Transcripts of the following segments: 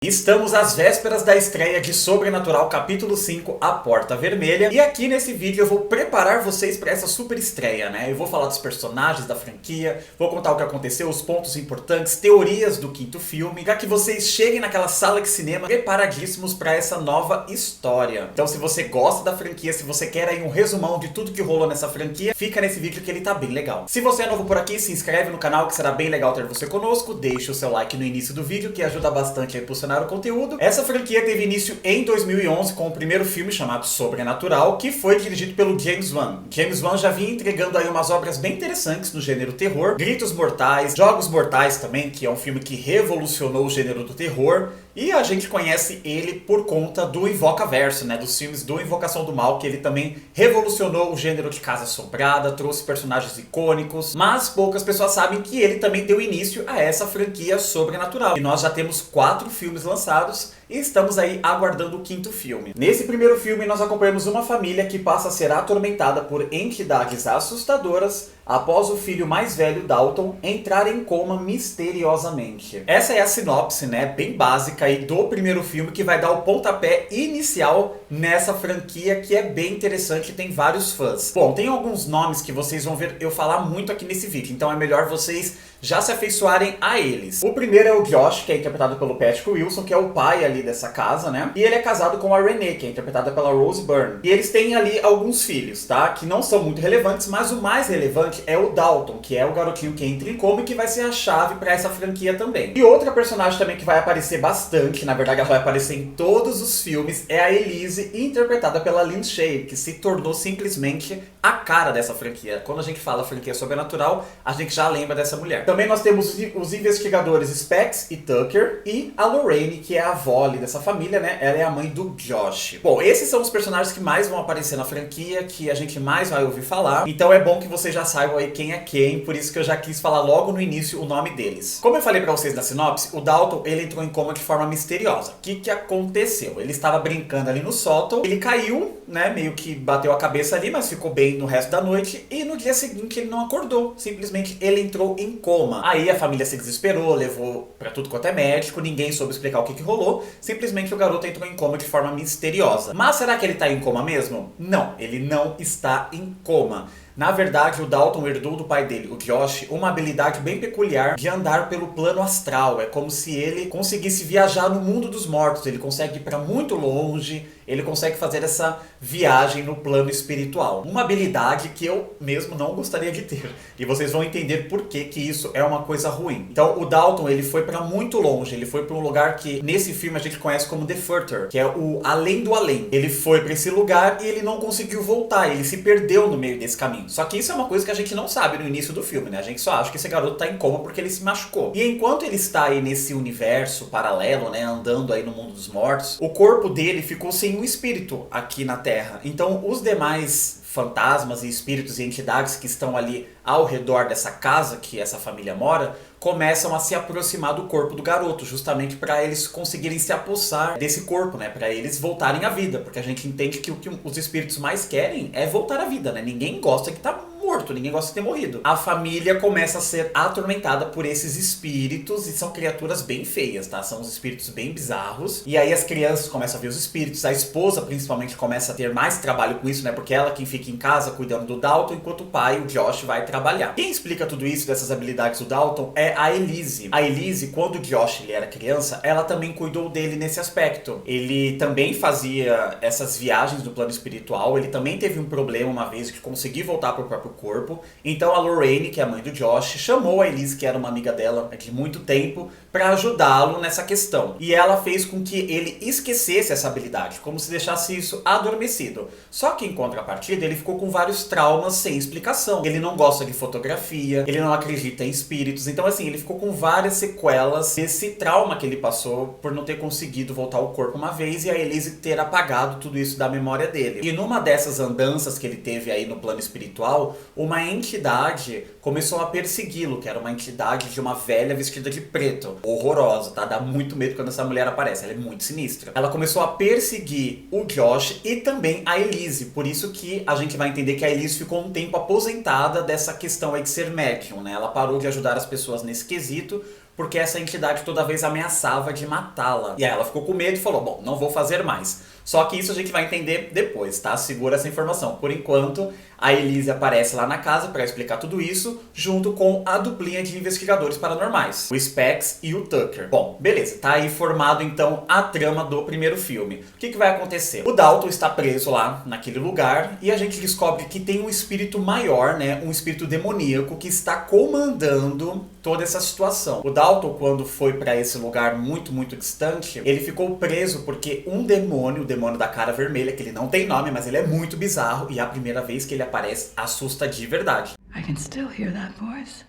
Estamos às vésperas da estreia de Sobrenatural capítulo 5, A Porta Vermelha. E aqui nesse vídeo eu vou preparar vocês para essa super estreia, né? Eu vou falar dos personagens da franquia, vou contar o que aconteceu, os pontos importantes, teorias do quinto filme, para que vocês cheguem naquela sala de cinema preparadíssimos para essa nova história. Então se você gosta da franquia, se você quer aí um resumão de tudo que rolou nessa franquia, fica nesse vídeo que ele tá bem legal. Se você é novo por aqui, se inscreve no canal que será bem legal ter você conosco, deixa o seu like no início do vídeo que ajuda bastante a impulsionar o conteúdo. Essa franquia teve início em 2011 com o primeiro filme chamado Sobrenatural, que foi dirigido pelo James Wan. James Wan já vinha entregando aí umas obras bem interessantes no gênero terror, Gritos Mortais, Jogos Mortais também, que é um filme que revolucionou o gênero do terror, e a gente conhece ele por conta do Invocaverso, né, dos filmes do Invocação do Mal, que ele também revolucionou o gênero de Casa Assombrada, trouxe personagens icônicos, mas poucas pessoas sabem que ele também deu início a essa franquia Sobrenatural. E nós já temos 4 filmes lançados e estamos aí aguardando o 5º filme. Nesse primeiro filme nós acompanhamos uma família que passa a ser atormentada por entidades assustadoras após o filho mais velho, Dalton, entrar em coma misteriosamente. Essa é a sinopse, né, bem básica aí do primeiro filme, que vai dar o pontapé inicial nessa franquia, que é bem interessante e tem vários fãs. Bom, tem alguns nomes que vocês vão ver eu falar muito aqui nesse vídeo, então é melhor vocês já se afeiçoarem a eles. O primeiro é o Josh, que é interpretado pelo Patrick Wilson, que é o pai ali dessa casa, né? E ele é casado com a Renee, que é interpretada pela Rose Byrne. E eles têm ali alguns filhos, tá? Que não são muito relevantes, mas o mais relevante é o Dalton, que é o garotinho que entra em coma e que vai ser a chave pra essa franquia também. E outra personagem também que vai aparecer bastante, na verdade ela vai aparecer em todos os filmes, é a Elise, interpretada pela Lindsay, que se tornou simplesmente a cara dessa franquia. Quando a gente fala franquia Sobrenatural, a gente já lembra dessa mulher. Também nós temos os investigadores Specs e Tucker e a Lorraine, que é a avó ali dessa família, né? Ela é a mãe do Josh. Bom, esses são os personagens que mais vão aparecer na franquia, que a gente mais vai ouvir falar. Então é bom que vocês já saibam aí quem é quem, por isso que eu já quis falar logo no início o nome deles. Como eu falei pra vocês na sinopse, o Dalton, ele entrou em coma de forma misteriosa. O que aconteceu? Ele estava brincando ali no sótão, ele caiu, né? Meio que bateu a cabeça ali, mas ficou bem no resto da noite. E no dia seguinte ele não acordou. Simplesmente ele entrou em coma. Aí a família se desesperou, levou pra tudo quanto é médico, ninguém soube explicar o que rolou, simplesmente o garoto entrou em coma de forma misteriosa. Mas será que ele tá em coma mesmo? Não, ele não está em coma. Na verdade, o Dalton herdou do pai dele, o Josh, uma habilidade bem peculiar de andar pelo plano astral. É como se ele conseguisse viajar no mundo dos mortos, ele consegue ir para muito longe, ele consegue fazer essa viagem no plano espiritual. Uma habilidade que eu mesmo não gostaria de ter. E vocês vão entender por que isso é uma coisa ruim. Então, o Dalton, ele foi para muito longe, ele foi para um lugar que nesse filme a gente conhece como The Further, que é o além do além. Ele foi para esse lugar e ele não conseguiu voltar, ele se perdeu no meio desse caminho. Só que isso é uma coisa que a gente não sabe no início do filme, né? A gente só acha que esse garoto tá em coma porque ele se machucou. E enquanto ele está aí nesse universo paralelo, né, andando aí no mundo dos mortos, o corpo dele ficou sem um espírito aqui na Terra. Então os demais fantasmas e espíritos e entidades que estão ali ao redor dessa casa que essa família mora, começam a se aproximar do corpo do garoto, justamente para eles conseguirem se apossar desse corpo, né? Para eles voltarem à vida, porque a gente entende que o que os espíritos mais querem é voltar à vida, né? Ninguém gosta que tá morto, ninguém gosta de ter morrido. A família começa a ser atormentada por esses espíritos e são criaturas bem feias, tá? São uns espíritos bem bizarros. E aí as crianças começam a ver os espíritos, a esposa principalmente começa a ter mais trabalho com isso, né? Porque ela quem fica em casa cuidando do Dalton, enquanto o pai, o Josh, vai trabalhar. Quem explica tudo isso, dessas habilidades do Dalton, é a Elise. A Elise, quando o Josh ele era criança, ela também cuidou dele nesse aspecto. Ele também fazia essas viagens do plano espiritual, ele também teve um problema uma vez de conseguir voltar para o próprio corpo. Então a Lorraine, que é a mãe do Josh, chamou a Elise, que era uma amiga dela de muito tempo, para ajudá-lo nessa questão. E ela fez com que ele esquecesse essa habilidade, como se deixasse isso adormecido. Só que em contrapartida, ele ficou com vários traumas sem explicação. Ele não gosta de fotografia, ele não acredita em espíritos. Então assim, ele ficou com várias sequelas desse trauma que ele passou por não ter conseguido voltar ao corpo uma vez e a Elise ter apagado tudo isso da memória dele. E numa dessas andanças que ele teve aí no plano espiritual, uma entidade começou a persegui-lo, que era uma entidade de uma velha vestida de preto. Horrorosa, tá? Dá muito medo quando essa mulher aparece, ela é muito sinistra. Ela começou a perseguir o Josh e também a Elise, por isso que a gente vai entender que a Elise ficou um tempo aposentada dessa questão aí de ser médium, né? Ela parou de ajudar as pessoas nesse quesito, porque essa entidade toda vez ameaçava de matá-la. E aí ela ficou com medo e falou, bom, não vou fazer mais. Só que isso a gente vai entender depois, tá? Segura essa informação. Por enquanto, a Elise aparece lá na casa para explicar tudo isso, junto com a duplinha de investigadores paranormais, o Specs e o Tucker. Bom, beleza, tá aí formado então a trama do primeiro filme. O que vai acontecer? O Dalton está preso lá naquele lugar e a gente descobre que tem um espírito maior, né? Um espírito demoníaco que está comandando toda essa situação. O Dalton, quando foi para esse lugar muito, muito distante, ele ficou preso porque um demônio, o demônio da cara vermelha, que ele não tem nome, mas ele é muito bizarro, e a primeira vez que ele aparece assusta de verdade. I can still hear that voice.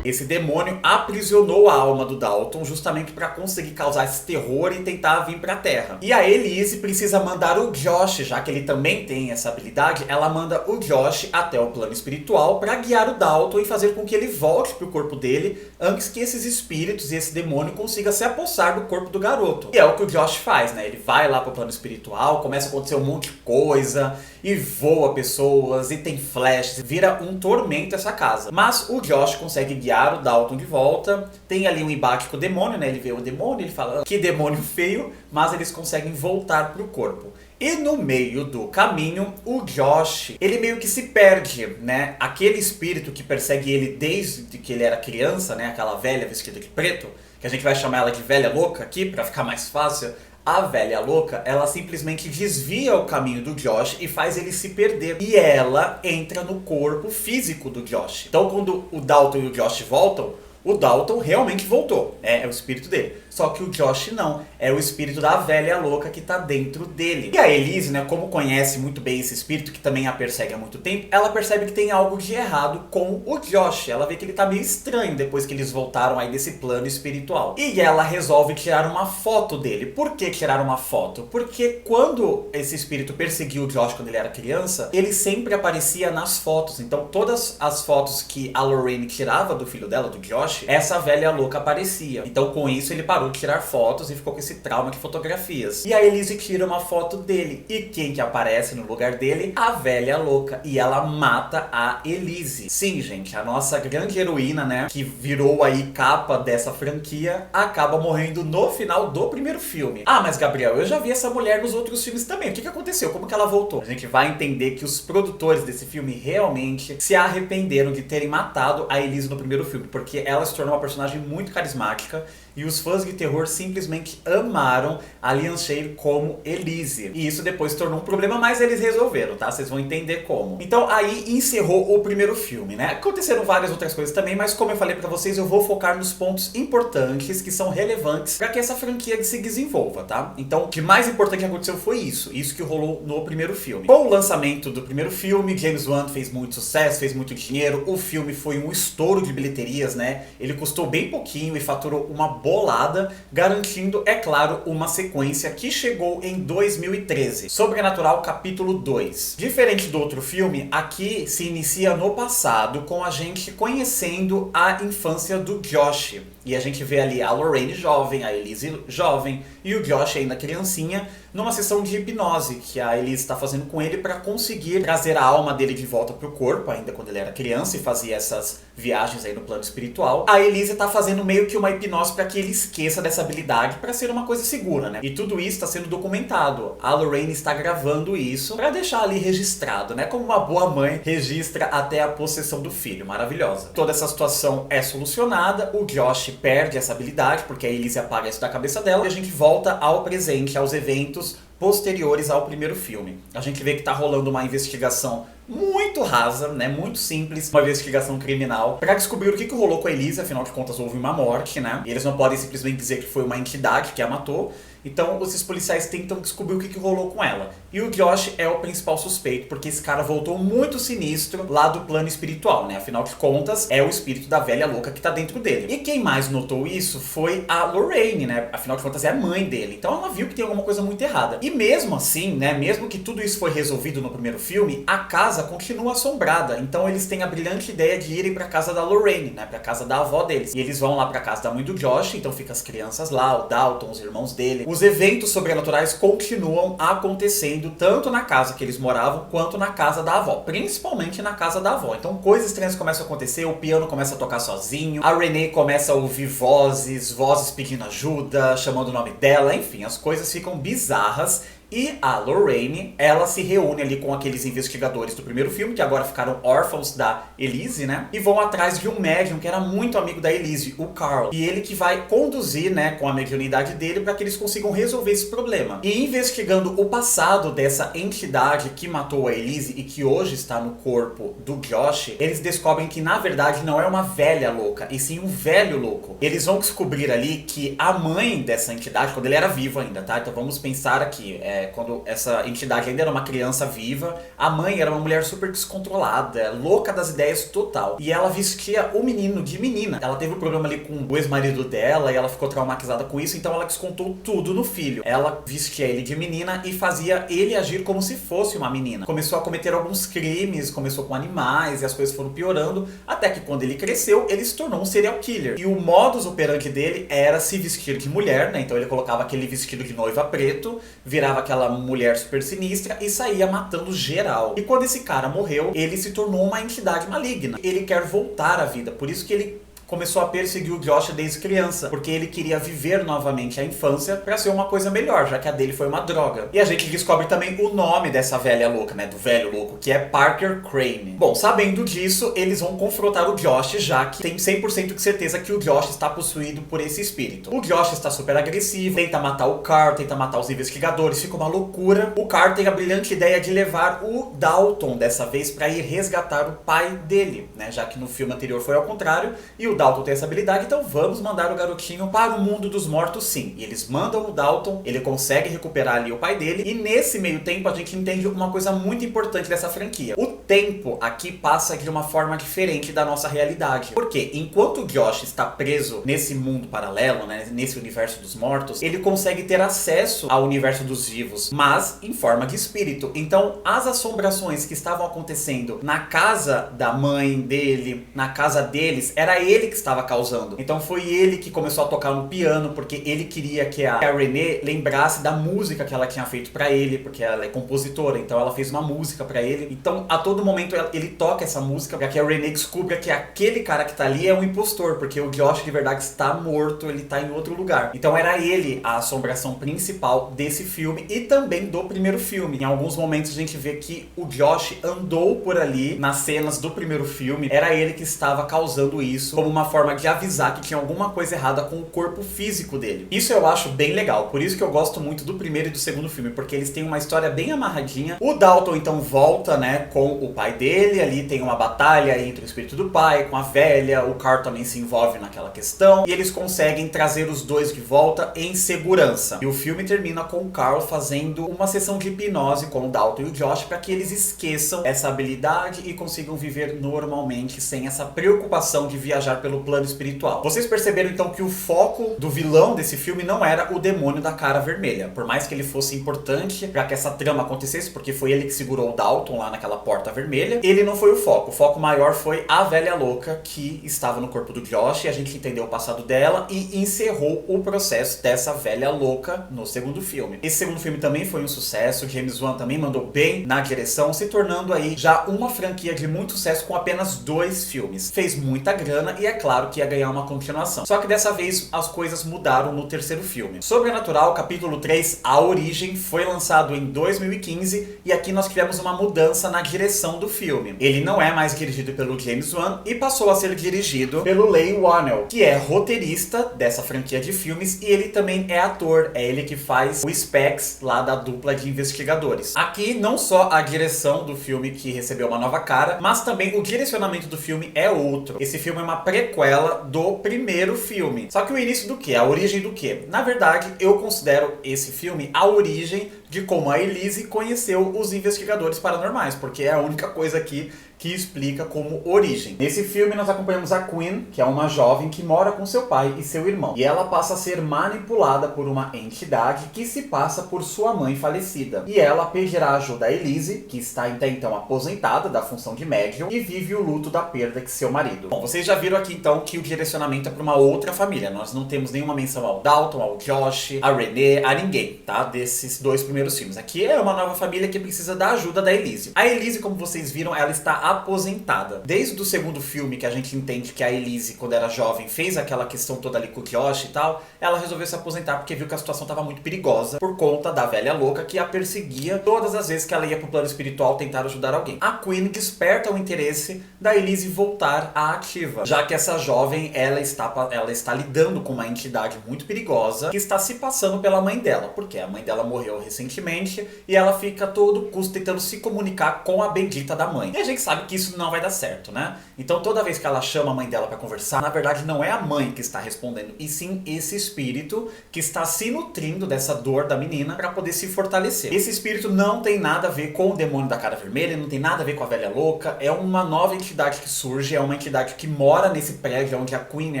Esse demônio aprisionou a alma do Dalton justamente para conseguir causar esse terror e tentar vir para a Terra. E a Elise precisa mandar o Josh, já que ele também tem essa habilidade, ela manda o Josh até o plano espiritual para guiar o Dalton e fazer com que ele volte pro corpo dele antes que esses espíritos e esse demônio consiga se apossar do corpo do garoto. E é o que o Josh faz, né? Ele vai lá pro plano espiritual, começa a acontecer um monte de coisa e voa pessoas e tem flashes, vira um tormento essa casa. Mas o Josh consegue guiar o Dalton de volta, tem ali um embate com o demônio, né? Ele vê o demônio, ele fala, que demônio feio, mas eles conseguem voltar pro corpo. E no meio do caminho, o Josh, ele meio que se perde, né? Aquele espírito que persegue ele desde que ele era criança, né? Aquela velha vestida de preto, que a gente vai chamar ela de velha louca aqui, pra ficar mais fácil. A velha louca, ela simplesmente desvia o caminho do Josh e faz ele se perder. E ela entra no corpo físico do Josh. Então quando o Dalton e o Josh voltam, o Dalton realmente voltou, é o espírito dele. Só que o Josh não, é o espírito da velha louca que tá dentro dele. E a Elise, né, como conhece muito bem esse espírito, que também a persegue há muito tempo, ela percebe que tem algo de errado com o Josh. Ela vê que ele tá meio estranho depois que eles voltaram aí desse plano espiritual. E ela resolve tirar uma foto dele. Por que tirar uma foto? Porque quando esse espírito perseguiu o Josh quando ele era criança, ele sempre aparecia nas fotos. Então todas as fotos que a Lorraine tirava do filho dela, do Josh, essa velha louca aparecia. Então com isso ele parou de tirar fotos e ficou com esse trauma de fotografias. E a Elise tira uma foto dele. E quem que aparece no lugar dele? A velha louca. E ela mata a Elise. Sim, gente, a nossa grande heroína, né, que virou aí capa dessa franquia, acaba morrendo no final do primeiro filme. Ah, mas Gabriel, eu já vi essa mulher nos outros filmes também. O que aconteceu? Como que ela voltou? A gente vai entender que os produtores desse filme realmente se arrependeram de terem matado a Elise no primeiro filme, porque ela se tornou uma personagem muito carismática e os fãs de terror simplesmente amaram a Lian Shale como Elise. E isso depois se tornou um problema, mas eles resolveram, tá? Vocês vão entender como. Então aí encerrou o primeiro filme, né? Aconteceram várias outras coisas também, mas como eu falei pra vocês, eu vou focar nos pontos importantes que são relevantes pra que essa franquia se desenvolva, tá? Então o que mais importante aconteceu foi isso que rolou no primeiro filme. Com o lançamento do primeiro filme, James Wan fez muito sucesso, fez muito dinheiro, o filme foi um estouro de bilheterias, né? Ele custou bem pouquinho e faturou uma bolada, garantindo, é claro, uma sequência que chegou em 2013, Sobrenatural capítulo 2. Diferente do outro filme, aqui se inicia no passado, com a gente conhecendo a infância do Josh. E a gente vê ali a Lorraine jovem, a Elise jovem e o Josh ainda criancinha, numa sessão de hipnose que a Elise está fazendo com ele para conseguir trazer a alma dele de volta pro corpo, ainda quando ele era criança e fazia essas viagens aí no plano espiritual. A Elise está fazendo meio que uma hipnose para que ele esqueça dessa habilidade, para ser uma coisa segura, né? E tudo isso está sendo documentado. A Lorraine está gravando isso para deixar ali registrado, né? Como uma boa mãe registra até a possessão do filho. Maravilhosa. Toda essa situação é solucionada, o Josh perde essa habilidade, porque a Elise apaga isso da cabeça dela, e a gente volta ao presente, aos eventos posteriores ao primeiro filme. A gente vê que tá rolando uma investigação muito rasa, né, muito simples, uma investigação criminal, pra descobrir o que rolou com a Elise. Afinal de contas houve uma morte, né, e eles não podem simplesmente dizer que foi uma entidade que a matou. Então esses policiais tentam descobrir o que rolou com ela. E o Josh é o principal suspeito, porque esse cara voltou muito sinistro lá do plano espiritual, né? Afinal de contas, é o espírito da velha louca que tá dentro dele. E quem mais notou isso foi a Lorraine, né? Afinal de contas, é a mãe dele. Então ela viu que tem alguma coisa muito errada. E mesmo assim, né? Mesmo que tudo isso foi resolvido no primeiro filme, a casa continua assombrada. Então eles têm a brilhante ideia de irem pra casa da Lorraine, né? Pra casa da avó deles. E eles vão lá pra casa da mãe do Josh, então fica as crianças lá, o Dalton, os irmãos dele, os eventos sobrenaturais continuam acontecendo tanto na casa que eles moravam quanto na casa da avó, principalmente na casa da avó. Então coisas estranhas começam a acontecer, o piano começa a tocar sozinho, a Renee começa a ouvir vozes pedindo ajuda, chamando o nome dela, enfim, as coisas ficam bizarras. E a Lorraine, ela se reúne ali com aqueles investigadores do primeiro filme, que agora ficaram órfãos da Elise, né? E vão atrás de um médium que era muito amigo da Elise, o Carl. E ele que vai conduzir, né, com a mediunidade dele, para que eles consigam resolver esse problema. E investigando o passado dessa entidade que matou a Elise e que hoje está no corpo do Josh, eles descobrem que na verdade não é uma velha louca, e sim um velho louco. Eles vão descobrir ali que a mãe dessa entidade, quando ele era vivo ainda, tá? Então vamos pensar aqui, quando essa entidade ainda era uma criança viva, a mãe era uma mulher super descontrolada, louca das ideias total. E ela vestia o menino de menina. Ela teve um problema ali com o ex-marido dela e ela ficou traumatizada com isso, então ela descontou tudo no filho. Ela vestia ele de menina e fazia ele agir como se fosse uma menina. Começou a cometer alguns crimes, começou com animais e as coisas foram piorando, até que quando ele cresceu, ele se tornou um serial killer. E o modus operandi dele era se vestir de mulher, né? Então ele colocava aquele vestido de noiva preto, virava aquela mulher super sinistra e saía matando geral. E quando esse cara morreu, ele se tornou uma entidade maligna. Ele quer voltar à vida, por isso que ele começou a perseguir o Josh desde criança, porque ele queria viver novamente a infância pra ser uma coisa melhor, já que a dele foi uma droga. E a gente descobre também o nome dessa velha louca, né, do velho louco, que é Parker Crane. Bom, sabendo disso, eles vão confrontar o Josh, já que tem 100% de certeza que o Josh está possuído por esse espírito. O Josh está super agressivo, tenta matar o Carl, tenta matar os investigadores, fica uma loucura. O Carl tem a brilhante ideia de levar o Dalton dessa vez pra ir resgatar o pai dele, né, já que no filme anterior foi ao contrário, e o Dalton tem essa habilidade, então vamos mandar o garotinho para o mundo dos mortos sim. E eles mandam o Dalton, ele consegue recuperar ali o pai dele, e nesse meio tempo a gente entende uma coisa muito importante dessa franquia. O tempo aqui passa de uma forma diferente da nossa realidade. Porque enquanto o Josh está preso nesse mundo paralelo, né, nesse universo dos mortos, ele consegue ter acesso ao universo dos vivos, mas em forma de espírito. Então as assombrações que estavam acontecendo na casa da mãe dele, na casa deles, era ele que estava causando. Então foi ele que começou a tocar no piano, porque ele queria que a Renee lembrasse da música que ela tinha feito pra ele, porque ela é compositora, então ela fez uma música pra ele. Então a todo momento ele toca essa música pra que a Renee descubra que aquele cara que tá ali é um impostor, porque o Josh de verdade está morto, ele tá em outro lugar. Então era ele a assombração principal desse filme e também do primeiro filme. Em alguns momentos a gente vê que o Josh andou por ali nas cenas do primeiro filme, era ele que estava causando isso, como uma forma de avisar que tinha alguma coisa errada com o corpo físico dele. Isso eu acho bem legal, por isso que eu gosto muito do primeiro e do segundo filme, porque eles têm uma história bem amarradinha. O Dalton então volta, né, com o pai dele, ali tem uma batalha entre o espírito do pai, com a velha, o Carl também se envolve naquela questão, e eles conseguem trazer os dois de volta em segurança. E o filme termina com o Carl fazendo uma sessão de hipnose com o Dalton e o Josh para que eles esqueçam essa habilidade e consigam viver normalmente, sem essa preocupação de viajar pelo plano espiritual. Vocês perceberam então que o foco do vilão desse filme não era o demônio da cara vermelha, por mais que ele fosse importante para que essa trama acontecesse, porque foi ele que segurou o Dalton lá naquela porta vermelha, ele não foi o foco maior foi a velha louca que estava no corpo do Josh, e a gente entendeu o passado dela e encerrou o processo dessa velha louca no segundo filme. Esse segundo filme também foi um sucesso, James Wan também mandou bem na direção, se tornando aí já uma franquia de muito sucesso com apenas 2 filmes. Fez muita grana e é claro que ia ganhar uma continuação. Só que dessa vez as coisas mudaram no terceiro filme. Sobrenatural, capítulo 3, A Origem, foi lançado em 2015 e aqui nós tivemos uma mudança na direção do filme. Ele não é mais dirigido pelo James Wan e passou a ser dirigido pelo Leigh Whannell, que é roteirista dessa franquia de filmes e ele também é ator. É ele que faz o Specs lá da dupla de investigadores. Aqui não só a direção do filme que recebeu uma nova cara, mas também o direcionamento do filme é outro. Esse filme é uma prequela do primeiro filme. Só que o início do quê? A origem do quê? Na verdade, eu considero esse filme a origem de como a Elise conheceu os investigadores paranormais, porque é a única coisa aqui que explica como origem. Nesse filme nós acompanhamos a Quinn, que é uma jovem que mora com seu pai e seu irmão. E ela passa a ser manipulada por uma entidade que se passa por sua mãe falecida. E ela pedirá ajuda a Elise, que está até então aposentada da função de médium e vive o luto da perda de seu marido. Bom, vocês já viram aqui então que o direcionamento é para uma outra família. Nós não temos nenhuma menção ao Dalton, ao Josh, a Renee, a ninguém, tá? Desses dois primeiros filmes. Aqui é uma nova família que precisa da ajuda da Elise. A Elise, como vocês viram, ela está aposentada. Desde o segundo filme, que a gente entende que a Elise, quando era jovem, fez aquela questão toda ali com o Josh e tal, ela resolveu se aposentar porque viu que a situação estava muito perigosa por conta da velha louca que a perseguia todas as vezes que ela ia pro plano espiritual tentar ajudar alguém. A Quinn desperta o interesse da Elise voltar à ativa, já que essa jovem, ela está lidando com uma entidade muito perigosa que está se passando pela mãe dela, porque a mãe dela morreu recentemente e ela fica a todo custo tentando se comunicar com a bendita da mãe. E a gente sabe que isso não vai dar certo, né? Então toda vez que ela chama a mãe dela para conversar, na verdade não é a mãe que está respondendo, e sim esse espírito que está se nutrindo dessa dor da menina para poder se fortalecer. Esse espírito não tem nada a ver com o demônio da cara vermelha, não tem nada a ver com a velha louca, é uma nova entidade que surge, é uma entidade que mora nesse prédio onde a Quinn e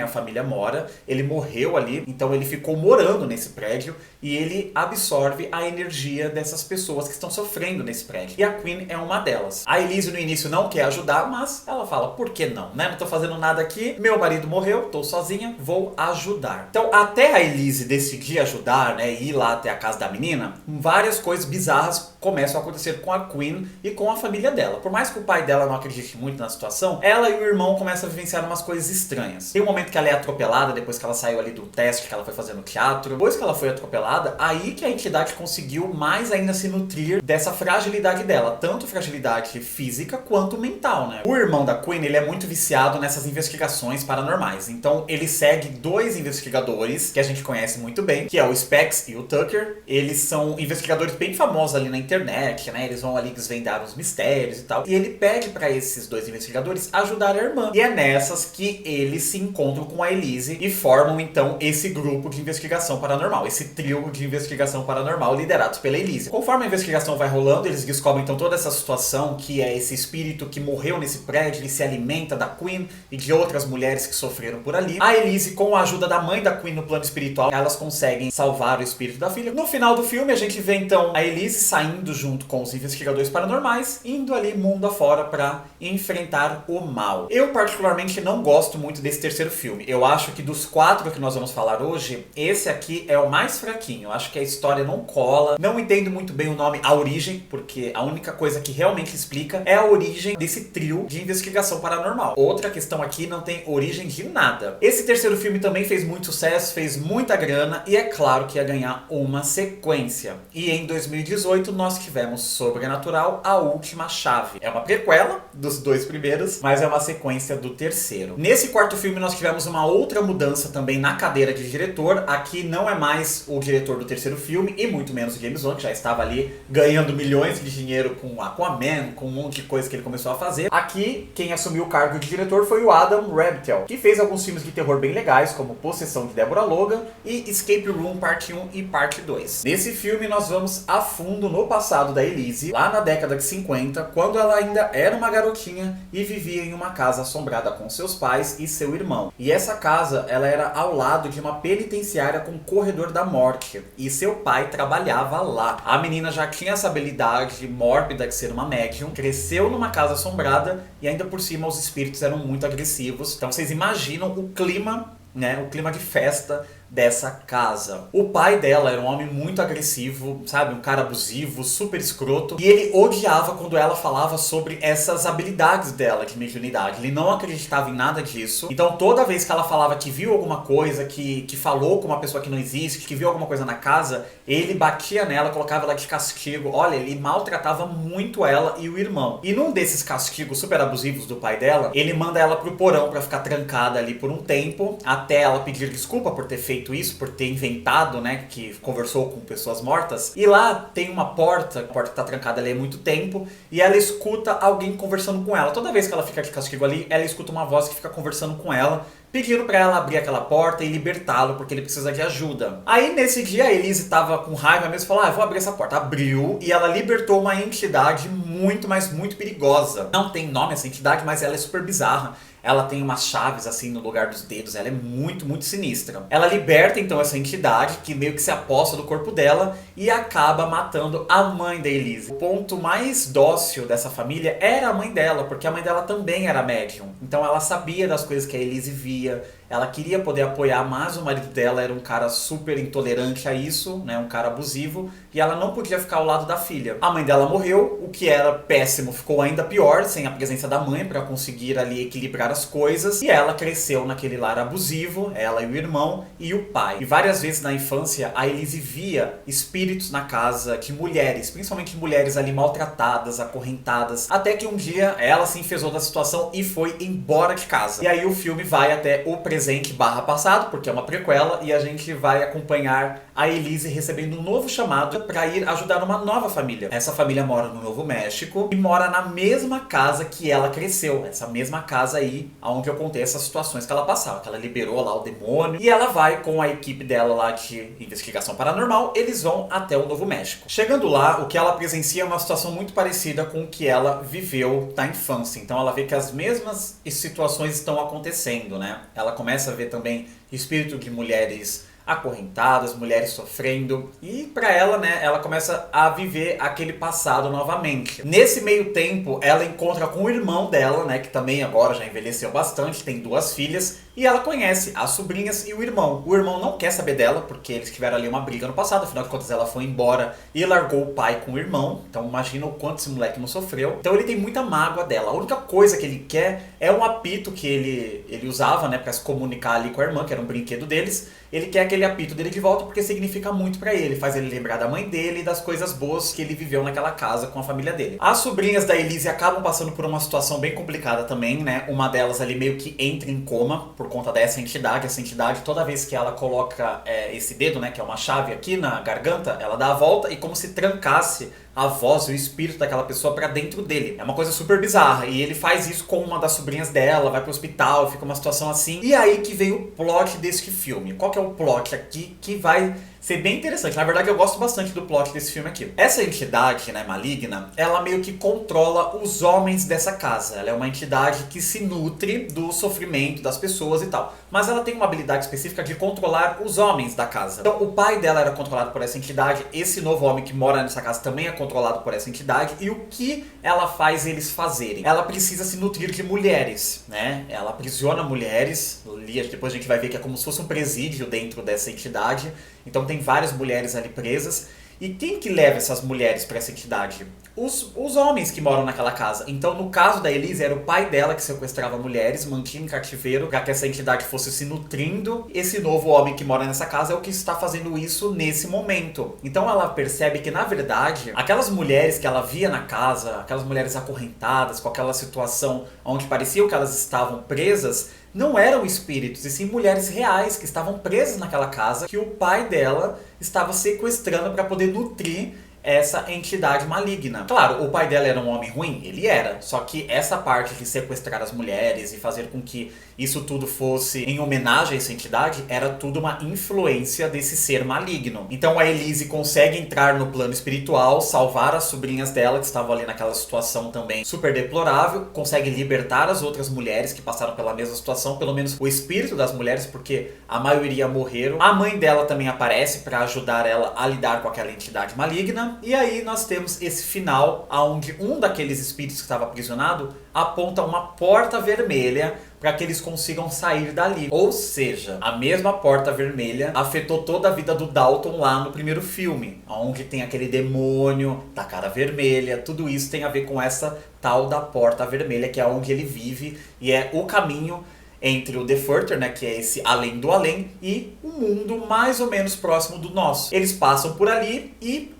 a família mora. Ele morreu ali, então ele ficou morando nesse prédio e ele absorve a energia dessas pessoas que estão sofrendo nesse prédio. E a Quinn é uma delas. A Elise no início não quer ajudar, mas ela fala, por que não, né? Não tô fazendo nada aqui, meu marido morreu, tô sozinha, vou ajudar. Então até a Elise decidir ajudar, né, ir lá até a casa da menina, várias coisas bizarras começam a acontecer com a Quinn e com a família dela. Por mais que o pai dela não acredite muito na situação, ela e o irmão começam a vivenciar umas coisas estranhas. Tem um momento que ela é atropelada, depois que ela saiu ali do teste que ela foi fazer no teatro. Depois que ela foi atropelada, aí que a entidade conseguiu mais ainda se nutrir dessa fragilidade dela, tanto fragilidade física quanto mental, né? O irmão da Quinn, ele é muito viciado nessas investigações paranormais. Então ele segue dois investigadores que a gente conhece muito bem, que é o Specs e o Tucker. Eles são investigadores bem famosos ali na internet, né? Eles vão ali desvendar os mistérios e tal. E ele pede para esses dois investigadores ajudar a irmã. E é nessas que eles se encontram com a Elise e formam então esse grupo de investigação paranormal, esse trio de investigação paranormal liderados pela Elise. Conforme a investigação vai rolando, eles descobrem então toda essa situação, que é esse espírito que morreu nesse prédio, ele se alimenta da Quinn e de outras mulheres que sofreram por ali. A Elise, com a ajuda da mãe da Quinn no plano espiritual, elas conseguem salvar o espírito da filha. No final do filme, a gente vê então a Elise saindo junto com os investigadores paranormais, indo ali mundo afora para enfrentar o mal. Eu particularmente não gosto muito desse terceiro filme. Eu acho que dos 4 que nós vamos falar hoje, esse aqui é o mais fraquinho. Eu acho que a história não cola. Não entendo muito bem o nome A Origem, porque a única coisa que realmente explica é a origem desse trio de investigação paranormal. Outra questão aqui, não tem origem de nada. Esse terceiro filme também fez muito sucesso, fez muita grana e é claro que ia ganhar uma sequência. E em 2018 nós tivemos Sobrenatural, A Última Chave. É uma prequela dos 2 primeiros, mas é uma sequência do terceiro. Nesse quarto filme nós tivemos uma outra mudança também na cadeira de diretor. Aqui não é mais o diretor do terceiro filme e muito menos o James Wan, que já estava ali ganhando milhões de dinheiro com Aquaman, com um monte de coisa que ele começou a fazer. Aqui quem assumiu o cargo de diretor foi o Adam Rabtel, que fez alguns filmes de terror bem legais, como Possessão de Deborah Logan e Escape Room Parte 1 e Parte 2. Nesse filme nós vamos a fundo no passado da Elise, lá na década de 50, quando ela ainda era uma garotinha e vivia em uma casa assombrada com seus pais e seu irmão. E essa casa, ela era ao lado de uma penitenciária com corredor da morte, e seu pai trabalhava lá. A menina já tinha essa habilidade mórbida de ser uma médium, cresceu numa casa assombrada e ainda por cima os espíritos eram muito agressivos. Então vocês imaginam o clima, né, o clima de festa dessa casa. O pai dela era um homem muito agressivo, sabe? Um cara abusivo, super escroto. E ele odiava quando ela falava sobre essas habilidades dela de mediunidade. Ele não acreditava em nada disso. Então toda vez que ela falava que viu alguma coisa, que falou com uma pessoa que não existe, que viu alguma coisa na casa, ele batia nela, colocava ela de castigo. Olha, ele maltratava muito ela e o irmão. E num desses castigos super abusivos do pai dela, ele manda ela pro porão pra ficar trancada ali por um tempo, até ela pedir desculpa por ter feito feito isso, por ter inventado, né, que conversou com pessoas mortas. E lá tem uma porta, a porta que tá trancada ali há muito tempo, e ela escuta alguém conversando com ela. Toda vez que ela fica de castigo ali, ela escuta uma voz que fica conversando com ela, pedindo pra ela abrir aquela porta e libertá-lo, porque ele precisa de ajuda. Aí nesse dia a Elise tava com raiva mesmo e falou, eu vou abrir essa porta. Abriu e ela libertou uma entidade muito, mas muito perigosa. Não tem nome essa entidade, mas ela é super bizarra. Ela tem umas chaves assim no lugar dos dedos, ela é muito, muito sinistra. Ela liberta então essa entidade que meio que se aposta do corpo dela e acaba matando a mãe da Elise. O ponto mais dócil dessa família era a mãe dela, porque a mãe dela também era médium. Então ela sabia das coisas que a Elise via, ela queria poder apoiar, mas o marido dela era um cara super intolerante a isso, né, um cara abusivo, e ela não podia ficar ao lado da filha. A mãe dela morreu, o que era péssimo ficou ainda pior, sem a presença da mãe para conseguir ali equilibrar as coisas, e ela cresceu naquele lar abusivo, ela e o irmão e o pai. E várias vezes na infância a Elise via espíritos na casa de mulheres, principalmente mulheres ali maltratadas, acorrentadas, até que um dia ela se enfezou da situação e foi embora de casa. E aí o filme vai até o presente barra passado, porque é uma prequela, e a gente vai acompanhar a Elise recebendo um novo chamado para ir ajudar uma nova família. Essa família mora no Novo México e mora na mesma casa que ela cresceu, essa mesma casa aí onde eu contei essas situações que ela passava, que ela liberou lá o demônio, e ela vai com a equipe dela lá de investigação paranormal, eles vão até o Novo México. Chegando lá, o que ela presencia é uma situação muito parecida com o que ela viveu na infância, então ela vê que as mesmas situações estão acontecendo, né? Ela começa a ver também espírito de mulheres acorrentadas, mulheres sofrendo, e pra ela, né, ela começa a viver aquele passado novamente. Nesse meio tempo, ela encontra com o irmão dela, né, que também agora já envelheceu bastante, tem 2 filhas, e ela conhece as sobrinhas e o irmão. O irmão não quer saber dela, porque eles tiveram ali uma briga no passado, afinal de contas ela foi embora e largou o pai com o irmão, então imagina o quanto esse moleque não sofreu. Então ele tem muita mágoa dela. A única coisa que ele quer é um apito que ele usava, né, pra se comunicar ali com a irmã, que era um brinquedo deles. Ele quer aquele apito dele de volta porque significa muito pra ele, faz ele lembrar da mãe dele e das coisas boas que ele viveu naquela casa com a família dele. As sobrinhas da Elise acabam passando por uma situação bem complicada também, né? Uma delas ali meio que entra em coma por conta dessa entidade. Essa entidade, toda vez que ela coloca esse dedo, né, que é uma chave aqui na garganta, ela dá a volta e como se trancasse a voz e o espírito daquela pessoa pra dentro dele. É uma coisa super bizarra. E ele faz isso com uma das sobrinhas dela, vai pro hospital, fica uma situação assim. E aí que vem o plot desse filme. Qual que é o plot aqui que vai ser bem interessante? Na verdade, eu gosto bastante do plot desse filme aqui. Essa entidade, né, maligna, ela meio que controla os homens dessa casa. Ela é uma entidade que se nutre do sofrimento das pessoas e tal. Mas ela tem uma habilidade específica de controlar os homens da casa. Então, o pai dela era controlado por essa entidade. Esse novo homem que mora nessa casa também é controlado por essa entidade. E o que ela faz eles fazerem? Ela precisa se nutrir de mulheres, né? Ela aprisiona mulheres. Depois a gente vai ver que é como se fosse um presídio dentro dessa entidade. Então tem várias mulheres ali presas. E quem que leva essas mulheres para essa entidade? Os homens que moram naquela casa. Então, no caso da Elise, era o pai dela que sequestrava mulheres, mantinha em cativeiro, para que essa entidade fosse se nutrindo. Esse novo homem que mora nessa casa é o que está fazendo isso nesse momento. Então, ela percebe que, na verdade, aquelas mulheres que ela via na casa, aquelas mulheres acorrentadas, com aquela situação onde parecia que elas estavam presas, não eram espíritos, e sim mulheres reais que estavam presas naquela casa, que o pai dela estava sequestrando para poder nutrir essa entidade maligna. Claro, o pai dela era um homem ruim? Ele era. Só que essa parte de sequestrar as mulheres e fazer com que isso tudo fosse em homenagem a essa entidade, era tudo uma influência desse ser maligno. Então a Elise consegue entrar no plano espiritual, salvar as sobrinhas dela, que estavam ali naquela situação também super deplorável, consegue libertar as outras mulheres que passaram pela mesma situação, pelo menos o espírito das mulheres, porque a maioria morreram. A mãe dela também aparece para ajudar ela a lidar com aquela entidade maligna. E aí nós temos esse final, onde um daqueles espíritos que estava aprisionado aponta uma porta vermelha para que eles consigam sair dali. Ou seja, a mesma porta vermelha afetou toda a vida do Dalton lá no primeiro filme, onde tem aquele demônio da cara vermelha. Tudo isso tem a ver com essa tal da porta vermelha, que é onde ele vive e é o caminho entre o The Further, né, que é esse além do além, e um mundo mais ou menos próximo do nosso. Eles passam por ali e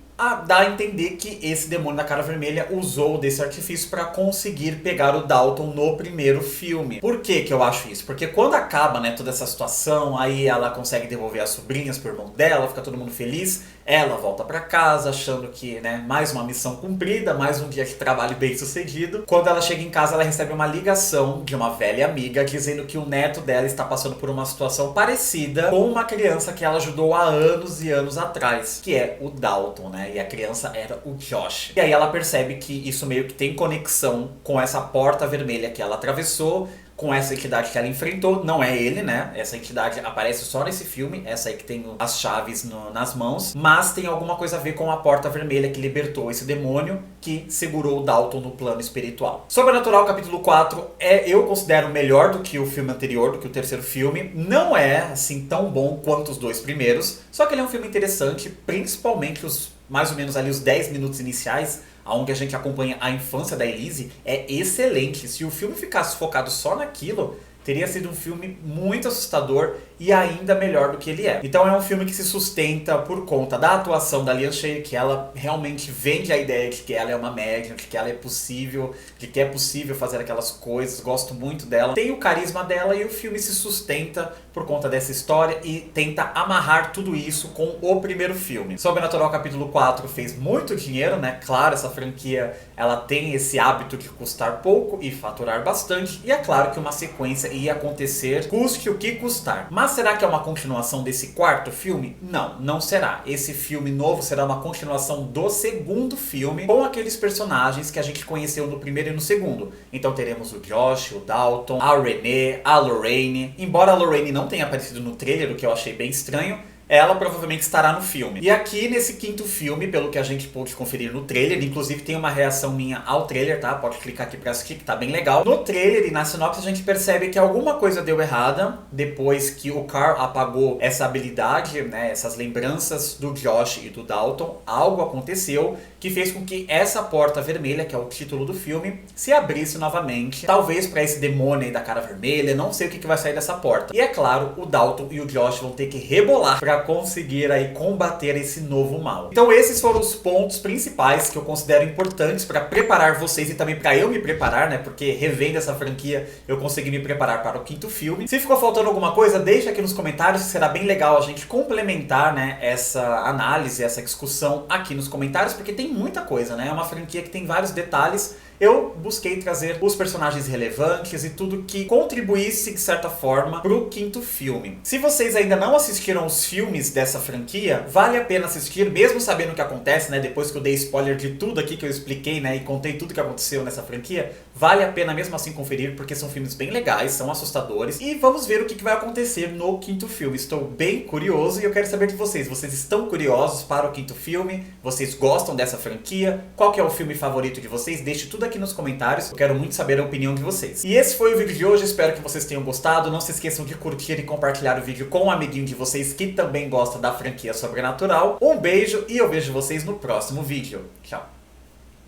dá a entender que esse demônio da cara vermelha usou desse artifício para conseguir pegar o Dalton no primeiro filme. Por que que eu acho isso? Porque quando acaba, né, toda essa situação, aí ela consegue devolver as sobrinhas pro irmão dela, fica todo mundo feliz, ela volta para casa achando que, né, mais uma missão cumprida, mais um dia de trabalho bem sucedido. Quando ela chega em casa, ela recebe uma ligação de uma velha amiga dizendo que o neto dela está passando por uma situação parecida com uma criança que ela ajudou há anos e anos atrás, que é o Dalton, né? E a criança era o Josh. E aí ela percebe que isso meio que tem conexão com essa porta vermelha que ela atravessou, com essa entidade que ela enfrentou. Não é ele, né? Essa entidade aparece só nesse filme, essa aí que tem as chaves nas mãos, mas tem alguma coisa a ver com a porta vermelha que libertou esse demônio que segurou o Dalton no plano espiritual. Sobrenatural capítulo 4 eu considero melhor do que o filme anterior, do que o terceiro filme. Não é assim tão bom quanto os dois primeiros, só que ele é um filme interessante, principalmente mais ou menos ali os 10 minutos iniciais, onde a gente acompanha a infância da Elise, é excelente. Se o filme ficasse focado só naquilo, teria sido um filme muito assustador e ainda melhor do que ele é. Então é um filme que se sustenta por conta da atuação da Lyanne Shea, que ela realmente vende a ideia de que ela é uma médium, de que ela é possível, de que é possível fazer aquelas coisas. Gosto muito dela. Tem o carisma dela e o filme se sustenta por conta dessa história e tenta amarrar tudo isso com o primeiro filme. Sobrenatural capítulo 4 fez muito dinheiro, né? Claro, essa franquia ela tem esse hábito de custar pouco e faturar bastante, e é claro que uma sequência ia acontecer, custe o que custar. Mas será que é uma continuação desse quarto filme? Não, não será. Esse filme novo será uma continuação do segundo filme, com aqueles personagens que a gente conheceu no primeiro e no segundo. Então teremos o Josh, o Dalton, a Renee, a Lorraine. Embora a Lorraine não tenha aparecido no trailer, o que eu achei bem estranho, ela provavelmente estará no filme. E aqui nesse quinto filme, pelo que a gente pôde conferir no trailer, inclusive tem uma reação minha ao trailer, tá? Pode clicar aqui pra assistir que tá bem legal. No trailer e na sinopse a gente percebe que alguma coisa deu errada depois que o Carl apagou essa habilidade, né? Essas lembranças do Josh e do Dalton. Algo aconteceu que fez com que essa porta vermelha, que é o título do filme, se abrisse novamente. Talvez para esse demônio aí da cara vermelha, não sei o que vai sair dessa porta. E é claro, o Dalton e o Josh vão ter que rebolar para conseguir aí combater esse novo mal. Então esses foram os pontos principais que eu considero importantes para preparar vocês e também para eu me preparar, né? Porque revendo essa franquia eu consegui me preparar para o quinto filme. Se ficou faltando alguma coisa, deixa aqui nos comentários, que será bem legal a gente complementar, né, essa análise, essa discussão aqui nos comentários, porque tem muita coisa, né? É uma franquia que tem vários detalhes. Eu busquei trazer os personagens relevantes e tudo que contribuísse de certa forma pro quinto filme. Se vocês ainda não assistiram os filmes dessa franquia, vale a pena assistir, mesmo sabendo o que acontece, né? Depois que eu dei spoiler de tudo aqui que eu expliquei, né? E contei tudo que aconteceu nessa franquia, vale a pena mesmo assim conferir, porque são filmes bem legais, são assustadores. E vamos ver o que vai acontecer no quinto filme. Estou bem curioso e eu quero saber de vocês. Vocês estão curiosos para o quinto filme? Vocês gostam dessa franquia? Qual que é o filme favorito de vocês? Deixe tudo aqui nos comentários, eu quero muito saber a opinião de vocês. E esse foi o vídeo de hoje, espero que vocês tenham gostado. Não se esqueçam de curtir e compartilhar o vídeo com um amiguinho de vocês que também gosta da franquia Sobrenatural. Um beijo e eu vejo vocês no próximo vídeo. Tchau!